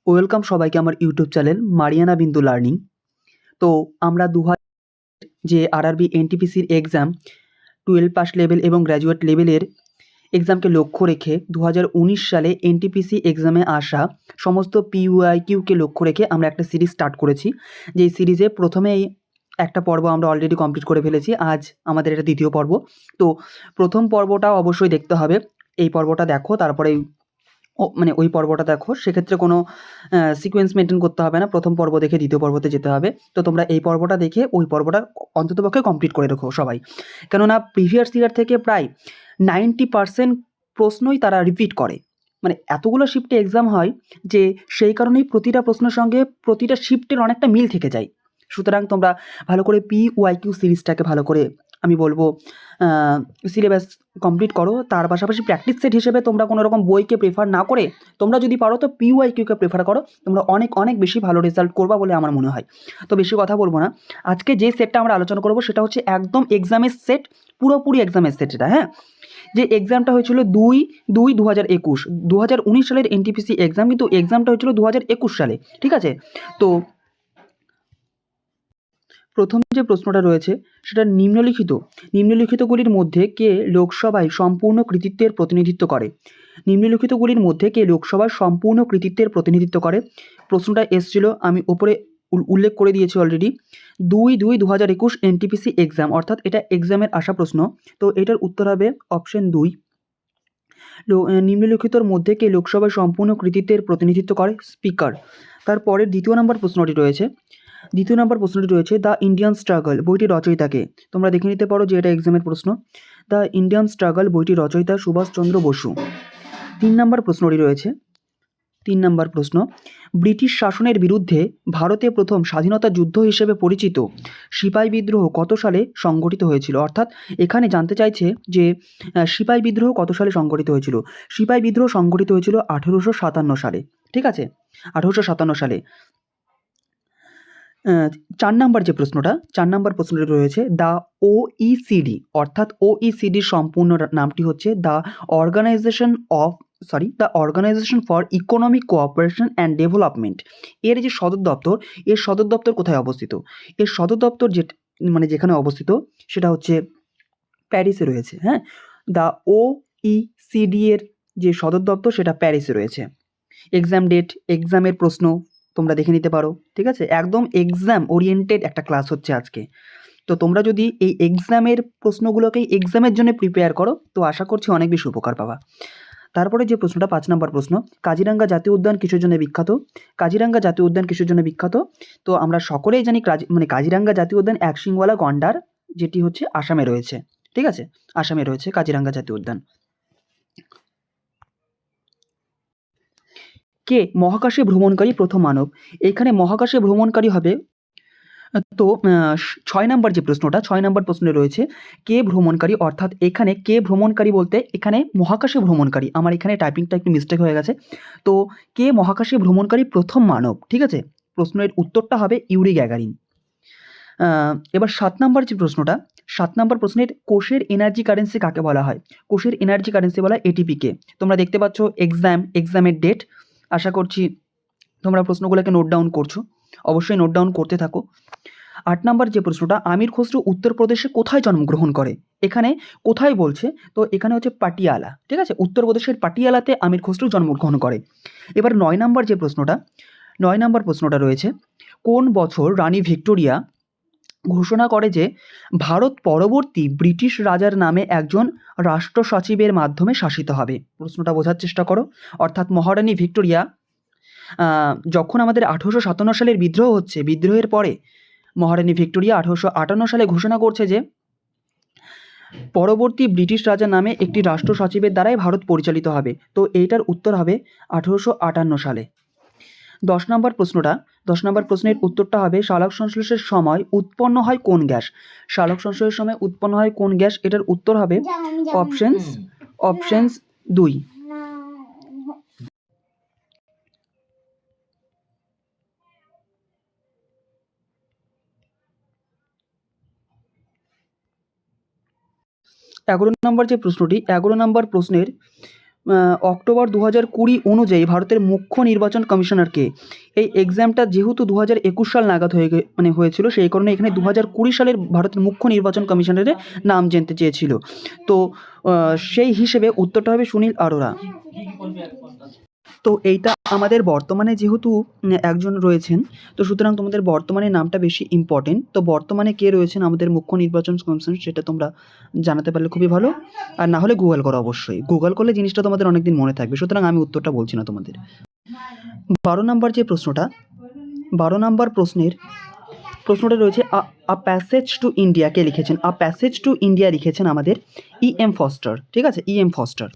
Welcome সবাইকে আমার YouTube channel Mariana বিন্দু লার্নিং। তো আমরা যে আরআরবি এনটিপিসির এক্সাম 12 পাস লেভেল এবং গ্র্যাজুয়েট লেভেলের এক্সামকে লক্ষ্য রেখে 2019 সালে এনটিপিসি এক্সামে আসা সমস্ত পিওয়াইকিউকে লক্ষ্য রেখে আমরা একটা সিরিজ স্টার্ট করেছি। যেই সিরিজে প্রথমেই একটা পর্ব আমরা অলরেডি কমপ্লিট করে ফেলেছি, আজ আমাদের এটা দ্বিতীয় পর্ব। তো প্রথম পর্বটা অবশ্যই দেখতে হবে, এই পর্বটা দেখো, তারপরে ওই পর্বটা দেখো, সেক্ষেত্রে কোনো সিকোয়েন্স মেনটেন করতে হবে না, প্রথম পর্ব দেখে দ্বিতীয় পর্বতে যেতে হবে। তো তোমরা এই পর্বটা দেখে ওই পর্বটা অন্ততপক্ষে কমপ্লিট করে রেখো সবাই, কেননা প্রিভিয়াস ইয়ার থেকে প্রায় 90% প্রশ্নই তারা রিপিট করে। মানে এতগুলো শিফটে এক্সাম হয় যে সেই কারণেই প্রতিটা প্রশ্নের সঙ্গে প্রতিটা শিফটের অনেকটা মিল থেকে যায়। সুতরাং তোমরা ভালো করে পিওয়াইকিউ সিরিজটাকে ভালো করে আমি বলবো সিলেবাস কমপ্লিট করো। তার পাশাপাশি প্র্যাকটিস সেট হিসেবে তোমরা কোনো রকম বইকে প্রেফার না করে তোমরা যদি পারো তো পিওয়াইকিউকে প্রেফার করো, তোমরা অনেক অনেক বেশি ভালো রেজাল্ট করবা বলে আমার মনে হয়। তো বেশি কথা বলবো না, আজকে যে সেটটা আমরা আলোচনা করবো সেটা হচ্ছে একদম এক্সামের সেট, পুরোপুরি এক্সামের সেট এটা। হ্যাঁ, যে এক্সামটা হয়েছিল 2/2/2021, 2019 সালের এনটিপিসি এক্সাম, কিন্তু এক্সামটা হয়েছিল 2021 সালে। ঠিক আছে, তো প্রথম যে প্রশ্নটা রয়েছে সেটা নিম্নলিখিতগুলির মধ্যে কে লোকসভায় সম্পূর্ণ কৃতিত্বের প্রতিনিধিত্ব করে? নিম্নলিখিতগুলির মধ্যে কে লোকসভায় সম্পূর্ণ কৃতিত্বের প্রতিনিধিত্ব করে? প্রশ্নটা এসেছিল, আমি ওপরে উল্লেখ করে দিয়েছি অলরেডি, 2/2/2021 এনটিপিসি এক্সাম, অর্থাৎ এটা এক্সামের আসা প্রশ্ন। তো এটার উত্তর হবে অপশন 2। নিম্নলিখিতর মধ্যে কে লোকসভায় সম্পূর্ণ কৃতিত্বের প্রতিনিধিত্ব করে? স্পিকার। তারপরে দ্বিতীয় নম্বর প্রশ্নটি রয়েছে, দ্য ইন্ডিয়ান স্ট্রাগল বইটির রচয়িতাকে? তোমরা দেখে নিতে পারো যে এটা এক্সামের প্রশ্ন। দ্য ইন্ডিয়ান স্ট্রাগল বইটির রচয়িতা সুভাষচন্দ্র বসু। 3 নম্বর প্রশ্নটি রয়েছে, 3 নম্বর প্রশ্ন, ব্রিটিশ শাসনের বিরুদ্ধে ভারতে প্রথম স্বাধীনতা যুদ্ধ হিসেবে পরিচিত সিপাই বিদ্রোহ কত সালে সংগঠিত হয়েছিল? অর্থাৎ এখানে জানতে চাইছে যে সিপাই বিদ্রোহ কত সালে সংগঠিত হয়েছিল। সিপাই বিদ্রোহ সংগঠিত হয়েছিল 1857 সালে। ঠিক আছে, 1857 সালে। 4 নম্বর যে প্রশ্নটা, 4 নম্বর প্রশ্নটি রয়েছে, দ্য ওইসিডি, অর্থাৎ ওইসিডির সম্পূর্ণ নামটি হচ্ছে the Organisation for Economic Cooperation and Development. এর যে সদর দপ্তর কোথায় অবস্থিত? এর সদর দপ্তর যেখানে অবস্থিত সেটা হচ্ছে প্যারিসে রয়েছে। হ্যাঁ, দ্য ওইসিডি এর যে সদর দপ্তর সেটা প্যারিসে রয়েছে। এক্সাম ডেট, এক্সামের প্রশ্ন তোমরা দেখে নিতে পারো। ঠিক আছে, একদম এক্সাম ওরিয়েন্টেড একটা ক্লাস হচ্ছে আজকে। তো তোমরা যদি এই এক্সামের প্রশ্নগুলোকেই এক্সামের জন্য প্রিপেয়ার করো তো আশা করছি অনেক বেশি উপকার পাবা। তারপরে যে প্রশ্নটা 5 নম্বর প্রশ্ন, কাজিরাঙ্গা জাতীয় উদ্যান কিসের জন্য বিখ্যাত? কাজিরাঙ্গা জাতীয় উদ্যান কিসের জন্য বিখ্যাত? তো আমরা সকলেই জানি কাজিরাঙ্গা জাতীয় উদ্যান এক শিংওয়ালা গন্ডার, যেটি হচ্ছে আসামে রয়েছে। ঠিক আছে, আসামে রয়েছে কাজিরাঙ্গা জাতীয় উদ্যান। কে মহাকাশে ভ্রমণকারী প্রথম মানব? এখানে মহাকাশে ভ্রমণকারী হবে, তো 6 নম্বর যে প্রশ্নটা, 6 নম্বর প্রশ্নে রয়েছে কে ভ্রমণকারী, অর্থাৎ এখানে কে ভ্রমণকারী বলতে এখানে মহাকাশে ভ্রমণকারী, আমার এখানে টাইপিংটা একটু মিস্টেক হয়ে গেছে। তো কে মহাকাশে ভ্রমণকারী প্রথম মানব? ঠিক আছে, প্রশ্নের উত্তরটা হবে ইউরি গ্যাগারিন। এবার 7 নম্বর যে প্রশ্নটা, 7 নম্বর প্রশ্নের কোষের এনার্জি কারেন্সি কাকে বলা হয়? কোষের এনার্জি কারেন্সি বলা হয় এটিপিকে। তোমরা দেখতে পাচ্ছ এক্সামের ডেট, আশা করছি তোমরা প্রশ্নগুলোকে নোট ডাউন করছো, অবশ্যই নোট ডাউন করতে থাকো। 8 নম্বর যে প্রশ্নটা, আমির খসরু উত্তরপ্রদেশে কোথায় জন্মগ্রহণ করে? এখানে কোথায় বলছে, তো এখানে হচ্ছে পাটিয়ালা। ঠিক আছে, উত্তরপ্রদেশের পাটিয়ালাতে আমির খসরু জন্মগ্রহণ করে। এবার 9 নম্বর যে প্রশ্নটা, 9 নম্বর প্রশ্নটা রয়েছে, কোন বছর রানী ভিক্টোরিয়া ঘোষণা করে যে ভারত পরবর্তী ব্রিটিশ রাজার নামে একজন রাষ্ট্র সচিবের মাধ্যমে শাসিত হবে? প্রশ্নটা বোঝার চেষ্টা করো। অর্থাৎ মহারানী ভিক্টোরিয়া যখন আমাদের 1857 সালের বিদ্রোহ হচ্ছে, বিদ্রোহের পরে মহারানী ভিক্টোরিয়া 1858 সালে ঘোষণা করছে যে পরবর্তী ব্রিটিশ রাজার নামে একটি রাষ্ট্র সচিবের দ্বারাই ভারত পরিচালিত হবে। তো এইটার উত্তর হবে 1858 সালে। 10 নম্বর প্রশ্নটা, 10 নম্বর প্রশ্নের উত্তরটা হবে সালোক সংশ্লেষের সময় উৎপন্ন হয় কোন গ্যাস? সালোক সংশ্লেষের সময় উৎপন্ন হয় কোন গ্যাস? এটার উত্তর হবে অপশনস 2। 11 নম্বর যে প্রশ্নটি, 11 নম্বর প্রশ্নের অক্টোবর 2020 অনুযায়ী ভারতের মুখ্য নির্বাচন কমিশনারকে। এই এক্সামটা যেহেতু 2021 সাল নাগাদ হয়েছিল, সেই কারণে এখানে 2020 সালের ভারতের মুখ্য নির্বাচন কমিশনারের নাম জানতে চেয়েছিল। তো সেই হিসেবে উত্তরটা হবে সুনীল আরোরা। তো এইটা আমাদের বর্তমানে যেহেতু একজন রয়েছেন, তো সুতরাং তোমাদের বর্তমানে নামটা বেশি ইম্পর্টেন্ট। তো বর্তমানে কে রয়েছেন আমাদের মুখ্য নির্বাচন কমিশনার সেটা তোমরা জানাতে পারলে খুবই ভালো, আর না হলে গুগল করো অবশ্যই। গুগল করলে জিনিসটা তোমাদের অনেকদিন মনে থাকবে, সুতরাং আমি উত্তরটা বলছি না তোমাদের। 12 নম্বর যে প্রশ্নটা, 12 নম্বর প্রশ্নটা রয়েছে আ প্যাসেজ টু ইন্ডিয়া কে লিখেছেন? আ প্যাসেজ টু ইন্ডিয়া লিখেছেন আমাদের E.M. ফস্টার। ঠিক আছে, E.M. ফস্টার।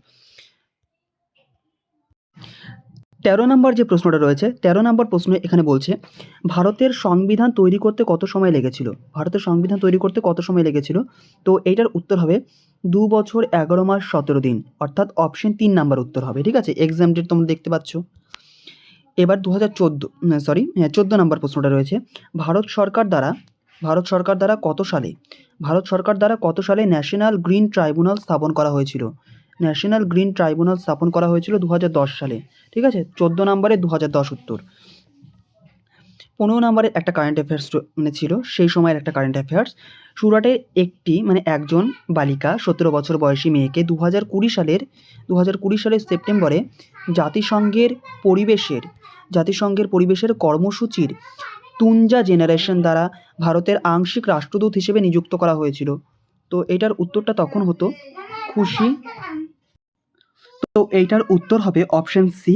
13 নম্বর যে প্রশ্নটা রয়েছে, 13 নম্বর প্রশ্ন এখানে বলছে ভারতের সংবিধান তৈরি করতে কত সময় লেগেছিল? ভারতের সংবিধান তৈরি করতে কত সময় লেগেছিল? তো এইটার উত্তর হবে 2 বছর 11 মাস 17 দিন, অর্থাৎ অপশন 3 নাম্বার উত্তর হবে। ঠিক আছে, এক্সাম ডেট তোমরা দেখতে পাচ্ছ। এবার 14 নম্বর প্রশ্নটা রয়েছে ভারত সরকার দ্বারা কত সালে ন্যাশনাল গ্রিন ট্রাইব্যুনাল স্থাপন করা হয়েছিল? ন্যাশনাল গ্রিন ট্রাইব্যুনাল স্থাপন করা হয়েছিল 2010 সালে। ঠিক আছে, 14 নম্বরে 2010 উত্তর। 15 নম্বরের একটা কারেন্ট অ্যাফেয়ার্স ছিল, সেই সময়ের একটা কারেন্ট অ্যাফেয়ার্স। সুরাটে একজন বালিকা 17 বছর বয়সী মেয়েকে 2020 সালের সেপ্টেম্বরে জাতিসংঘের পরিবেশের কর্মসূচির তুঞ্জা জেনারেশন দ্বারা ভারতের আংশিক রাষ্ট্রদূত হিসেবে নিযুক্ত করা হয়েছিল। তো এটার উত্তরটা তখন হতো খুশি। তো এইটার উত্তর হবে অপশন সি,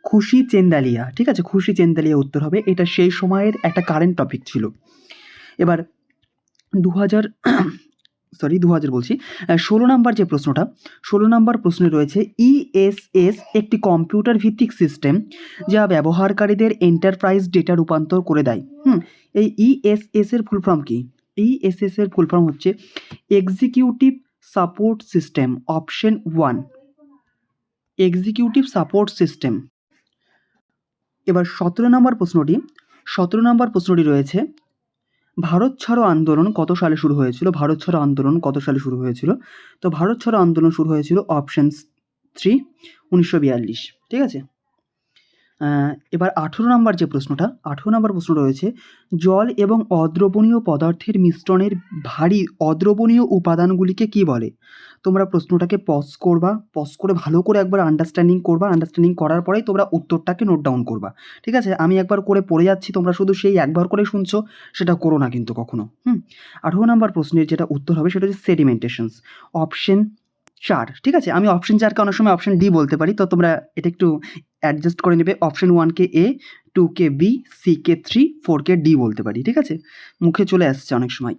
খুশি চেন্দালিয়া। ঠিক আছে, খুশি চেন্দালিয়া উত্তর হবে। এটা সেই সময়ের একটা কারেন্ট টপিক ছিল। এবার 16 নাম্বার যে প্রশ্নটা, 16 নাম্বার প্রশ্নে রয়েছে ESS একটি কম্পিউটার ভিত্তিক সিস্টেম যা ব্যবহারকারীদের এন্টারপ্রাইজ ডেটা রূপান্তর করে দেয়। এই ESS এর ফুল ফর্ম কি? ESS এর ফুল ফর্ম হচ্ছে executive support system, option 1, executive support system. এবার 17 নম্বর প্রশ্নটি রয়েছে ভারত ছাড়ো আন্দোলন কত সালে শুরু হয়েছিল? তো ভারত ছাড়ো আন্দোলন শুরু হয়েছিল অপশন 3, 1942। ঠিক আছে, এবার 18 নম্বর প্রশ্ন রয়েছে জল এবং অদ্রবণীয় পদার্থের মিশ্রণের ভারী অদ্রবণীয় উপাদানগুলিকে কি বলে? তোমরা প্রশ্নটাকে পজ করে ভালো করে একবার আন্ডারস্ট্যান্ডিং করার পরেই তোমরা উত্তরটাকে নোট ডাউন করবা। ঠিক আছে, আমি একবার করে পড়ে যাচ্ছি, তোমরা শুধু সেই একবার করে শুনছো, সেটা করো না কিন্তু কখনো। 18 নম্বর প্রশ্নের যেটা উত্তর হবে সেটা হচ্ছে সেডিমেন্টেশনস, অপশন 4। ঠিক আছে, আমি অপশন 4কে অনেক সময় অপশন ডি বলতে পারি, তো তোমরা এটা একটু অ্যাডজাস্ট করে নেবে। অপশন 1কে এ, 2কে বি, সিকে 3, 4কে ডি বলতে পারি। ঠিক আছে, মুখে চলে আসছে অনেক সময়,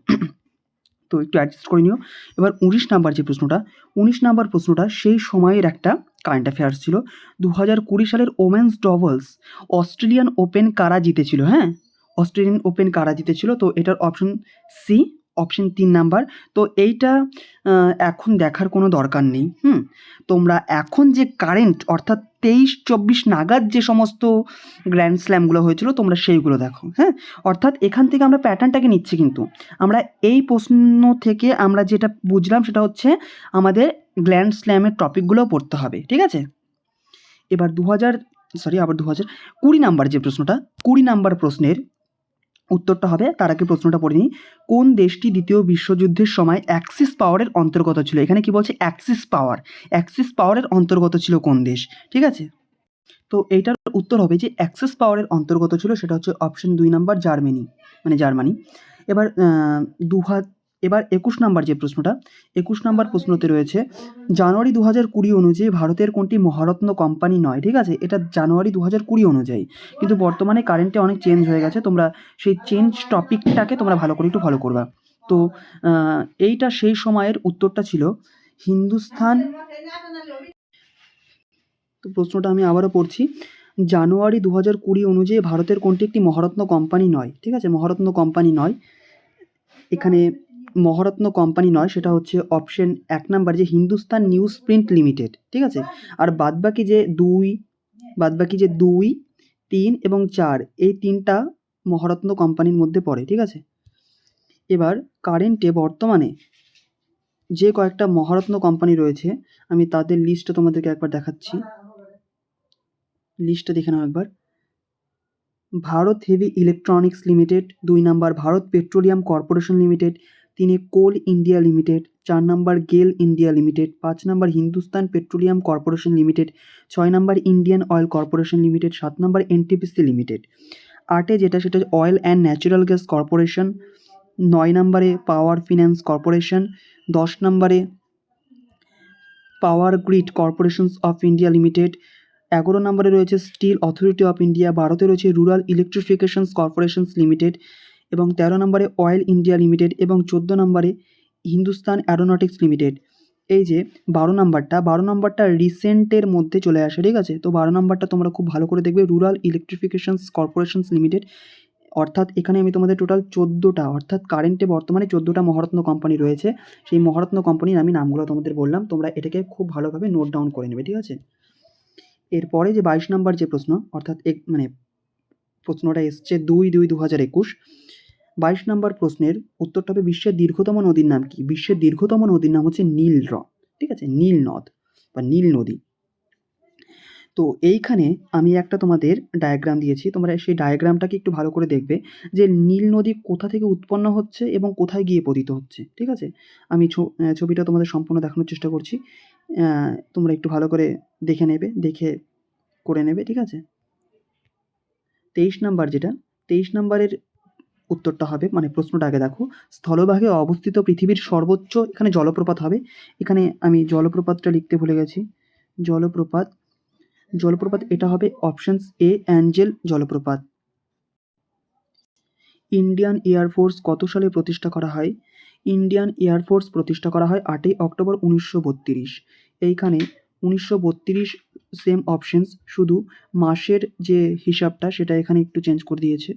তো একটু অ্যাডজাস্ট করে নিও। এবার 19 নাম্বার প্রশ্নটা সেই সময়ের একটা কারেন্ট অ্যাফেয়ার্স ছিল। 2020 সালের ওমেন্স ডবলস অস্ট্রেলিয়ান ওপেন কারা জিতেছিল? তো এটার অপশন সি, অপশন 3 নাম্বার। তো এইটা এখন দেখার কোনো দরকার নেই। তোমরা এখন যে কারেন্ট অর্থাৎ 23-24 নাগাদ যে সমস্ত গ্র্যান্ড স্ল্যামগুলো হয়েছিল তোমরা সেইগুলো দেখো। অর্থাৎ এখান থেকে আমরা প্যাটার্নটাকে নিচ্ছি, কিন্তু আমরা এই প্রশ্ন থেকে আমরা যেটা বুঝলাম সেটা হচ্ছে আমাদের গ্র্যান্ড স্ল্যামের টপিকগুলো পড়তে হবে। ঠিক আছে, এবার 2020 নাম্বার যে প্রশ্নটা, 20 নাম্বার প্রশ্নের উত্তরটা হবে, তার আগে প্রশ্নটা পড়ে নিই। কোন দেশটি দ্বিতীয় বিশ্বযুদ্ধের সময় অ্যাক্সিস পাওয়ারের অন্তর্গত ছিল? এখানে কি বলছে? অ্যাক্সিস পাওয়ারের অন্তর্গত ছিল কোন দেশ? ঠিক আছে, তো এইটার উত্তর হবে যে অ্যাক্সিস পাওয়ারের অন্তর্গত ছিল সেটা হচ্ছে অপশন 2 নাম্বার, জার্মানি। এবার 21 নাম্বার যে প্রশ্নটা, 21 নাম্বার প্রশ্নতে রয়েছে জানুয়ারি 2020 অনুযায়ী ভারতের কোনটি মহারত্ন কোম্পানি নয়? ঠিক আছে, এটা জানুয়ারি 2020 অনুযায়ী, কিন্তু বর্তমানে কারেন্টে অনেক চেঞ্জ হয়ে গেছে। তোমরা সেই চেঞ্জ টপিকটাকে তোমরা ভালো করে একটু ফলো করবা। তো এইটা সেই সময়ের উত্তরটা ছিল হিন্দুস্তান। তো প্রশ্নটা আমি আবারও পড়ছি, জানুয়ারি 2020 অনুযায়ী ভারতের কোনটি একটি মহারত্ন কোম্পানি নয়? ঠিক আছে, মহারত্ন কোম্পানি নয়, এখানে মহারত্ন কোম্পানি নয়, সেটা হচ্ছে অপশন 1 নাম্বার যে হিন্দুস্তান নিউজ প্রিন্ট লিমিটেড। ঠিক আছে, আর বাদবাকি যে 2, 3 এবং 4 এই 3টা মহারত্ন কোম্পানির মধ্যে পড়ে। ঠিক আছে, এবার কারেন্টে বর্তমানে যে কয়েকটা মহারত্ন কোম্পানি রয়েছে আমি তাদের লিস্টটা তোমাদেরকে একবার দেখাচ্ছি। লিস্টটা দেখে নাও একবার। Bharat heavy electronics limited, 2 number Bharat petroleum corporation limited, 3 coal India limited, 4 number GAIL India limited, 5 number Hindustan petroleum corporation limited, 6 number Indian oil corporation limited, 7 number NTPC limited. 8 যেটা সেটা oil and natural gas corporation, 9 নাম্বারে power finance corporation, 10 নাম্বারে power grid corporations of India limited, 11 নম্বরে রয়েছে steel authority of India, 12তে রয়েছে rural ইলেকট্রিফিকেশনস corporations limited এবং 13 নম্বরে অয়েল ইন্ডিয়া লিমিটেড এবং 14 নম্বরে হিন্দুস্তান অ্যারোনটিক্স লিমিটেড। এই যে 12 নম্বরটা রিসেন্টের মধ্যে চলে আসে, ঠিক আছে। তো 12 নম্বরটা তোমরা খুব ভালো করে দেখবে, রুরাল ইলেকট্রিফিকেশনস কর্পোরেশনস লিমিটেড। অর্থাৎ এখানে আমি তোমাদের টোটাল 14টা, অর্থাৎ কারেন্টে বর্তমানে 14টা মহারত্ন কোম্পানি রয়েছে। সেই মহারত্ন কোম্পানির আমি নামগুলো তোমাদের বললাম, তোমরা এটাকে খুব ভালোভাবে নোট ডাউন করে নেবে, ঠিক আছে। এরপরে যে 22 নম্বর যে প্রশ্ন, অর্থাৎ প্রশ্নটা এসছে 2/2/2021। 22 নম্বর প্রশ্নের উত্তরটা হবে বিশ্বের দীর্ঘতম নদীর নাম কি? বিশ্বের দীর্ঘতম নদীর নাম হচ্ছে নীল হ্রদ, ঠিক আছে, নীল নদ বা নীল নদী। তো এইখানে আমি একটা তোমাদের ডায়াগ্রাম দিয়েছি, তোমরা সেই ডায়াগ্রামটাকে একটু ভালো করে দেখবে যে নীল নদী কোথা থেকে উৎপন্ন হচ্ছে এবং কোথায় গিয়ে পতিত হচ্ছে, ঠিক আছে। আমি ছবিটা তোমাদের সম্পূর্ণ দেখানোর চেষ্টা করছি, তোমরা একটু ভালো করে দেখে নেবে, দেখে করে নেবে, ঠিক আছে। 23 নাম্বার যেটা, 23 নাম্বারের উত্তরটা হবে, মানে প্রশ্নটা আগে দেখো, স্থলভাগে অবস্থিত পৃথিবীর সর্বোচ্চ, এখানে জলপ্রপাত হবে। এখানে আমি জলপ্রপাতটা লিখতে ভুলে গেছি। জলপ্রপাত এটা হবে অপশনস এ, অ্যাঞ্জেল জলপ্রপাত। ইন্ডিয়ান এয়ারফোর্স কত সালে প্রতিষ্ঠা করা হয়? ইন্ডিয়ান এয়ারফোর্স প্রতিষ্ঠা করা হয় 8ই অক্টোবর 1932। এইখানে 1932 সেম অপশনস, শুধু মাসের যে হিসাবটা সেটা এখানে একটু চেঞ্জ করে দিয়েছে।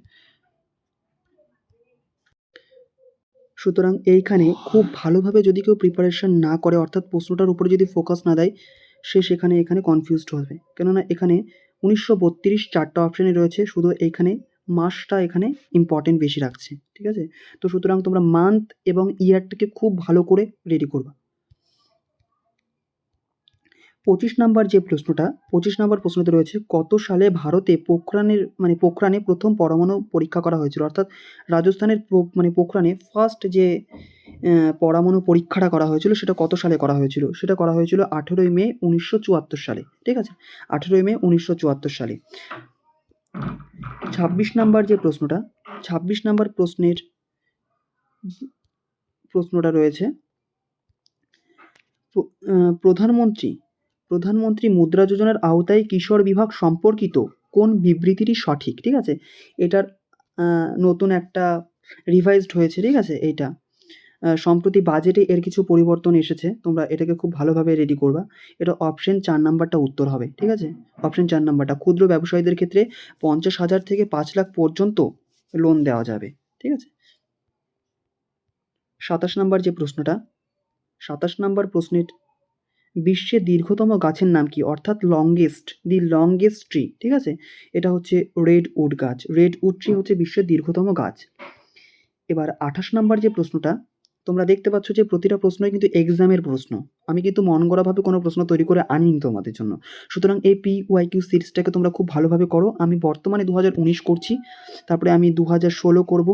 সুতরাং এইখানে খুব ভালোভাবে যদি কেউ প্রিপারেশন না করে, অর্থাৎ প্রশ্নটার উপরে যদি ফোকাস না দেয়, সে এখানে কনফিউজড হবে। কেননা এখানে 1932 4টা অপশানে রয়েছে, শুধু এইখানে মাসটা এখানে ইম্পর্টেন্ট বেশি রাখছে, ঠিক আছে। তো সুতরাং তোমরা মান্থ এবং ইয়ারটাকে খুব ভালো করে রেডি করবা। 25 নাম্বার যে প্রশ্নটা, 25 নাম্বার প্রশ্নতে রয়েছে কত সালে ভারতে পোখরানে প্রথম পরমাণু পরীক্ষা করা হয়েছিল? অর্থাৎ রাজস্থানের পোখরানে ফার্স্ট যে পরমাণু পরীক্ষাটা করা হয়েছিল সেটা কত সালে করা হয়েছিল? সেটা করা হয়েছিল 18ই মে 1974 সালে, ঠিক আছে, 18ই মে 1974 সালে। 26 নাম্বার যে প্রশ্নটা, 26 নাম্বার প্রশ্নটা রয়েছে প্রধানমন্ত্রী মুদ্রা যোজনার আওতায় কিশোর বিভাগ সম্পর্কিত কোন বিবৃতিটি সঠিক? ঠিক আছে, এটার নতুন একটা রিভাইজড হয়েছে, ঠিক আছে। এইটা সম্প্রতি বাজেটে এর কিছু পরিবর্তন এসেছে, তোমরা এটাকে খুব ভালোভাবে রেডি করবা। এটা অপশন 4 নাম্বারটা উত্তর হবে, ঠিক আছে। অপশন 4 নাম্বারটা, ক্ষুদ্র ব্যবসায়ীদের ক্ষেত্রে 50,000 থেকে 5 লাখ পর্যন্ত লোন দেওয়া যাবে, ঠিক আছে। 27 নাম্বার যে প্রশ্নটা, 27 নাম্বার প্রশ্নের বিশ্বের দীর্ঘতম গাছের নাম কি? অর্থাৎ দি লংগেস্ট ট্রি, ঠিক আছে, এটা হচ্ছে রেড উড গাছ। রেড উড ট্রি হচ্ছে বিশ্বের দীর্ঘতম গাছ। এবার 28 নাম্বার যে প্রশ্নটা, তোমরা দেখতে পাচ্ছ যে প্রতিটা প্রশ্নই কিন্তু এক্সামের প্রশ্ন, আমি কিন্তু মন গড়াভাবে কোনো প্রশ্ন তৈরি করে আনিনি তোমাদের জন্য। সুতরাং এই PYQ সিরিজটাকে তোমরা খুব ভালোভাবে করো। আমি বর্তমানে 2019 করছি, তারপরে আমি 2016 করব।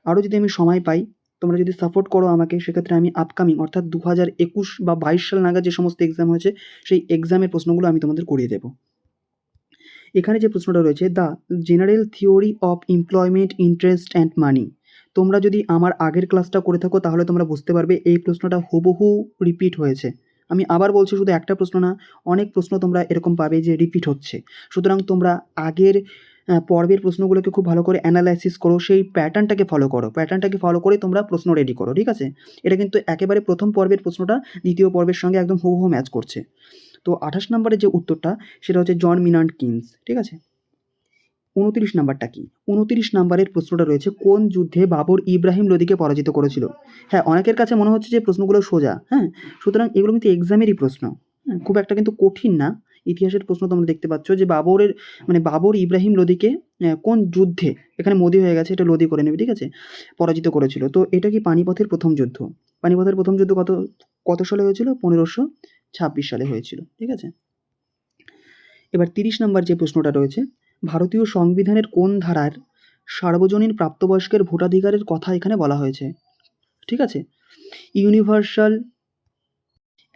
আরও যদি আমি সময় পাই, তোমরা যদি সাপোর্ট করো আমাকে, সেক্ষেত্রে আমি আপকামিং অর্থাৎ 2021 বা 22 সাল নাগাদ যে সমস্ত এক্সাম হয়েছে সেই এক্সামের প্রশ্নগুলো আমি তোমাদের করিয়ে দেবো। এখানে যে প্রশ্নটা রয়েছে, the general theory of employment, interest and money. তোমরা যদি আমার আগের ক্লাসটা করে থাকো তাহলে তোমরা বুঝতে পারবে এই প্রশ্নটা হুবহু রিপিট হয়েছে। আমি আবার বলছি, শুধু একটা প্রশ্ন না, অনেক প্রশ্ন তোমরা এরকম পাবে যে রিপিট হচ্ছে। সুতরাং তোমরা আগের পর্বের প্রশ্নগুলোকে খুব ভালো করে অ্যানালাইসিস করো, সেই প্যাটার্নটাকে ফলো করে তোমরা প্রশ্ন রেডি করো, ঠিক আছে। এটা কিন্তু একেবারে প্রথম পর্বের প্রশ্নটা দ্বিতীয় পর্বের সঙ্গে একদম হুবহু ম্যাচ করছে। তো 28 নম্বরের যে উত্তরটা সেটা হচ্ছে জন মিনান্ট কিনস, ঠিক আছে। 29 নাম্বারটা কি? 29 নাম্বারের প্রশ্নটা রয়েছে কোন যুদ্ধে বাবর ইব্রাহিম লোদিকে পরাজিত করেছিল? হ্যাঁ, অনেকের কাছে মনে হচ্ছে যে প্রশ্নগুলো সোজা, হ্যাঁ, সুতরাং এগুলো কিন্তু এক্সামেরই প্রশ্ন, হ্যাঁ, খুব একটা কিন্তু কঠিন না, ইতিহাসের প্রশ্ন তোমরা দেখতে পাচ্ছ যে বাবর ইব্রাহিম লোদিকে কোন যুদ্ধে, এখানে মোদি হয়ে গেছে, এটা লোদি করে নেবে, ঠিক আছে, পরাজিত করেছিল। তো এটা কি পানিপথের প্রথম যুদ্ধ। পানিপথের প্রথম যুদ্ধ কত সালে হয়েছিল? 1526 সালে হয়েছিল, ঠিক আছে। এবার 30 নম্বর যে প্রশ্নটা রয়েছে, ভারতীয় সংবিধানের কোন ধারার সার্বজনীন প্রাপ্তবয়স্কের ভোটাধিকারের কথা এখানে বলা হয়েছে, ঠিক আছে। ইউনিভার্সাল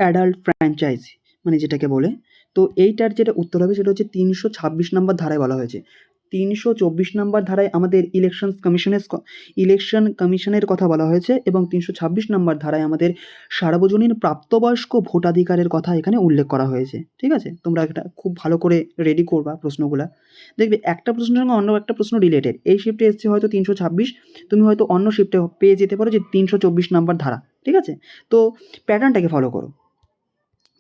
অ্যাডাল্ট ফ্র্যাঞ্চাইজ মানে যেটাকে বলে, তো এইটার যেটা উত্তর হবে সেটা হচ্ছে 326 নম্বর ধারায় বলা হয়েছে। 324 নম্বর ধারায় আমাদের ইলেকশন কমিশনের কথা বলা হয়েছে এবং 326 নম্বর ধারায় আমাদের সার্বজনীন প্রাপ্তবয়স্ক ভোটাধিকারের কথা এখানে উল্লেখ করা হয়েছে, ঠিক আছে। তোমরা এটা খুব ভালো করে রেডি করবা প্রশ্নগুলা, দেখবে একটা প্রশ্নের সঙ্গে অন্য একটা প্রশ্ন রিলেটেড। এই শিফটে এসছে হয়তো 326, তুমি হয়তো অন্য শিফটে পেয়ে যেতে পারো যে 324 নম্বর ধারা, ঠিক আছে। তো প্যাটার্নটাকে ফলো করো,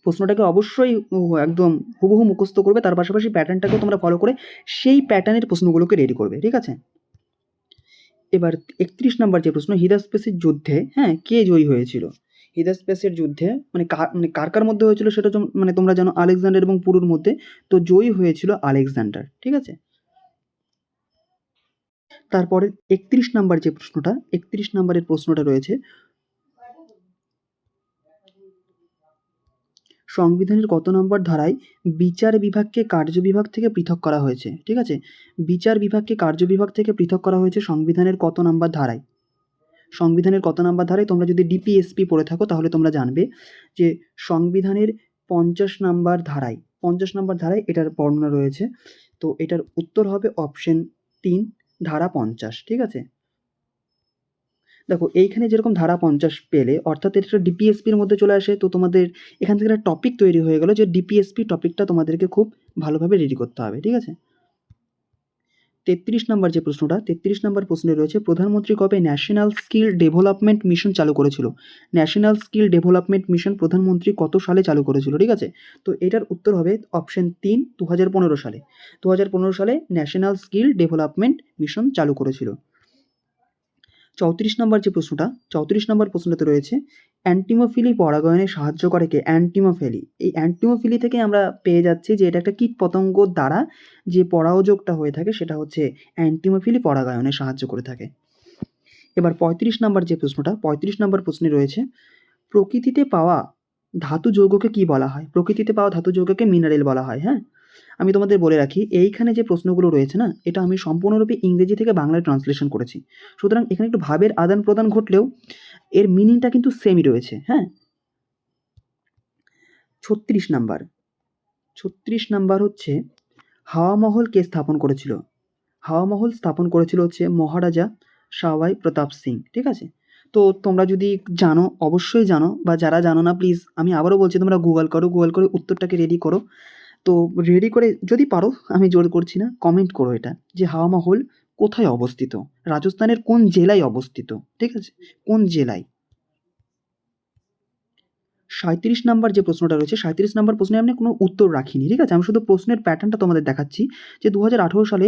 প্রশ্নটাকে অবশ্যই একদম হুবহু মুখস্থ করবে, তার পাশাপাশি প্যাটার্নটাকে তোমরা ফলো করে সেই প্যাটার্নের প্রশ্নগুলোকে রেডি করবে, ঠিক আছে। এবার 31 নম্বর যে প্রশ্ন, হিদাসপেসের যুদ্ধে কে জয়ী হয়েছিল। হিদাসপেসের যুদ্ধে কার কার মধ্যে হয়েছিল সেটা তোমরা জানো, আলেকজান্ডার এবং পুরুর মধ্যে। তো জয়ী হয়েছিল আলেকজান্ডার, ঠিক আছে। তারপরে 31 নম্বর যে প্রশ্নটা, 31 নম্বরের প্রশ্নটা রয়েছে, সংবিধানের কত নম্বর ধারায় বিচার বিভাগকে কার্য বিভাগ থেকে পৃথক করা হয়েছে, ঠিক আছে। বিচার বিভাগকে কার্য বিভাগ থেকে পৃথক করা হয়েছে সংবিধানের কত নম্বর ধারায়। সংবিধানের কত নম্বর ধারায়, তোমরা যদি ডিপিএসপি পড়ে থাকো তাহলে তোমরা জানবে যে সংবিধানের 50 নম্বর ধারায়, 50 নম্বর ধারায় এটার বর্ণনা রয়েছে। তো এটার উত্তর হবে অপশন 3, ধারা 50, ঠিক আছে। দেখো এইখানে যেরকম ধারা 50 পেলে, অর্থাৎ এটা ডিপিএসপির মধ্যে চলে আসে, তো তোমাদের এখান থেকে একটা টপিক তৈরি হয়ে গেল যে ডিপিএসপি টপিকটা তোমাদেরকে খুব ভালোভাবে রেডি করতে হবে, ঠিক আছে। 33 নম্বর যে প্রশ্নটা, 33 নম্বর প্রশ্নে রয়েছে, প্রধানমন্ত্রী কবে ন্যাশনাল স্কিল ডেভেলপমেন্ট মিশন চালু করেছিল। ন্যাশনাল স্কিল ডেভেলপমেন্ট মিশন প্রধানমন্ত্রী কত সালে চালু করেছিল, ঠিক আছে। তো এটার উত্তর হবে অপশন 3, 2015 সালে। 2015 সালে ন্যাশনাল স্কিল ডেভেলপমেন্ট মিশন চালু করেছিল। 34 নম্বর যে প্রশ্নটা, 34 নম্বর প্রশ্নটাতে রয়েছে, অ্যান্টিমোফিলি পরাগায়নে সাহায্য করে কে। অ্যান্টিমোফিলি, এই অ্যান্টিমোফিলি থেকে আমরা পেয়ে যাচ্ছি যে এটা একটা কীট পতঙ্গ দ্বারা যে পরাগযোগটা হয়ে থাকে সেটা হচ্ছে অ্যান্টিমোফিলি পরাগায়নে সাহায্য করে থাকে। এবার 35 নম্বর যে প্রশ্নটা, 35 নম্বর প্রশ্নে রয়েছে, প্রকৃতিতে পাওয়া ধাতু যৌগকে কি বলা হয়। প্রকৃতিতে পাওয়া ধাতু যৌগকে মিনারেল বলা হয়। আমি তোমাদের বলে রাখি, এইখানে যে প্রশ্নগুলো রয়েছে না, এটা আমি সম্পূর্ণরূপে ইংরেজি থেকে বাংলায় ট্রান্সলেশন করেছি, সুতরাং এখানে একটু ভাবের আদান প্রদান ঘটলেও এর মিনিংটা কিন্তু সেমই রয়েছে। 36 নাম্বার, 36 নাম্বার হচ্ছে, হাওয়া মহল কে স্থাপন করেছিল। হাওয়া মহল স্থাপন করেছিল হচ্ছে মহারাজা সওয়াই প্রতাপ সিং, ঠিক আছে। তো তোমরা যদি জানো অবশ্যই জানো, বা যারা জানো না প্লিজ আমি আবারও বলছি, তোমরা গুগল করে উত্তরটাকে রেডি করো। তো রেডি করে যদি পারো, আমি জোর করছি না, কমেন্ট করো এটা যে হাওয়া মহল কোথায় অবস্থিত, রাজস্থানের কোন জেলায় অবস্থিত, ঠিক আছে, কোন জেলায়। 37 নাম্বার যে প্রশ্নটা রয়েছে, 37 নাম্বার প্রশ্নে আমি কোনো উত্তর রাখিনি, ঠিক আছে, আমি শুধু প্রশ্নের প্যাটার্নটা তোমাদের দেখাচ্ছি যে 2018 সালে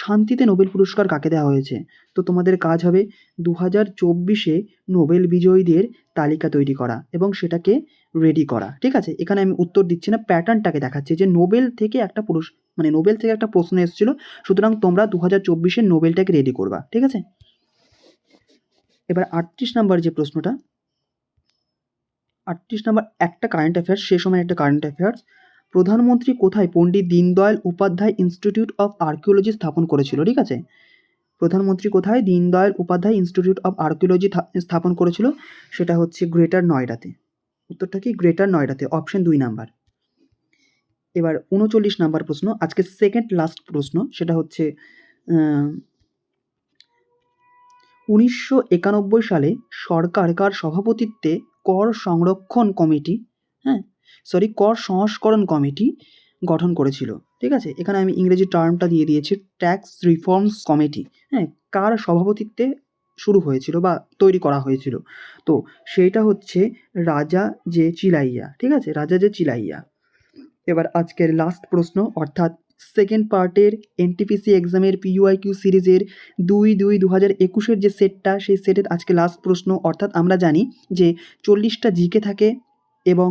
শান্তিতে নোবেল পুরস্কার কাকে দেওয়া হয়েছে। তো তোমাদের কাজ হবে 2024-এ নোবেল বিজয়ীদের তালিকা তৈরি করা এবং সেটাকে রেডি করা, ঠিক আছে। এখানে আমি উত্তর দিচ্ছি না, প্যাটার্নটাকে দেখাচ্ছি যে নোবেল থেকে একটা নোবেল থেকে একটা প্রশ্ন এসেছিল, সুতরাং তোমরা 2024-এর নোবেলটাকে রেডি করবা, ঠিক আছে। এবার 38 নাম্বার যে প্রশ্নটা, 38 নাম্বার একটা কারেন্ট অ্যাফেয়ার্স, সে সময় একটা কারেন্ট অ্যাফেয়ার্স, প্রধানমন্ত্রী কোথায় Pandit Deendayal Upadhyay institute of archaeology স্থাপন করেছিল, ঠিক আছে। প্রধানমন্ত্রী কোথায় Deendayal Upadhyay institute of archaeology স্থাপন করেছিল, সেটা হচ্ছে গ্রেটার নয়ডাতে। উত্তরটা কি, গ্রেটার নয়ডাতে, অপশন 2 নাম্বার। এবার 39 নাম্বার প্রশ্ন, আজকে সেকেন্ড লাস্ট প্রশ্ন, সেটা হচ্ছে 1991 সালে সরকার কার সভাপতিত্বে কর সংরক্ষণ কমিটি কর সংস্করণ কমিটি গঠন করেছিল, ঠিক আছে। এখানে আমি ইংরেজি টার্মটা দিয়ে দিয়েছি, ট্যাক্স রিফর্মস কমিটি। কার সভাপতিত্বে শুরু হয়েছিল বা তৈরি করা হয়েছিল, তো সেইটা হচ্ছে রাজা জে চিলাইয়া, ঠিক আছে, রাজা জে চিলাইয়া। এবার আজকের লাস্ট প্রশ্ন, অর্থাৎ সেকেন্ড পার্টের এনটিপিসি এক্সামের পিইউআইকিউ সিরিজের 2/2/2021-এর যে সেটটা, সেই সেটের আজকে লাস্ট প্রশ্ন। অর্থাৎ আমরা জানি যে 40টা জিকে থাকে এবং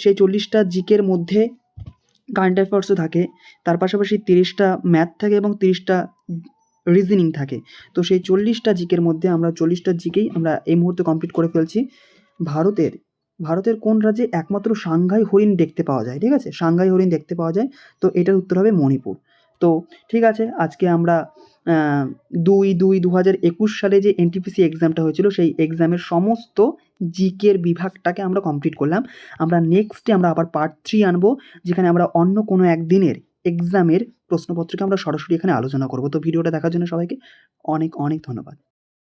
সেই 40টা জিকের মধ্যে কারেন্ট অ্যাফেয়ার্সও থাকে, তার পাশাপাশি 30টা ম্যাথ থাকে এবং 30টা রিজনিং থাকে। তো সেই 40টা জিকের মধ্যে আমরা 40টা জিকেই আমরা এই মুহূর্তে কমপ্লিট করে ফেলছি। ভারতের কোন রাজ্যে একমাত্র সাংঘাই হরিণ দেখতে পাওয়া যায়? ঠিক আছে? সাংঘাই হরিণ দেখতে পাওয়া যায়। তো এটার উত্তর হবে মণিপুর। তো ঠিক আছে, আজকে আমরা 2/2/2021 সালে যে এনটিপিসি এক্সামটা হয়েছিল সেই এক্সামের সমস্ত জিকের বিভাগটাকে আমরা কমপ্লিট করলাম। আমরা নেক্সটে আমরা আবার পার্ট 3 আনবো, যেখানে আমরা অন্য কোনো একদিনের এক্সামের প্রশ্নপত্রকে আমরা সরাসরি এখানে আলোচনা করব। তো ভিডিওটা দেখার জন্য সবাইকে অনেক অনেক ধন্যবাদ।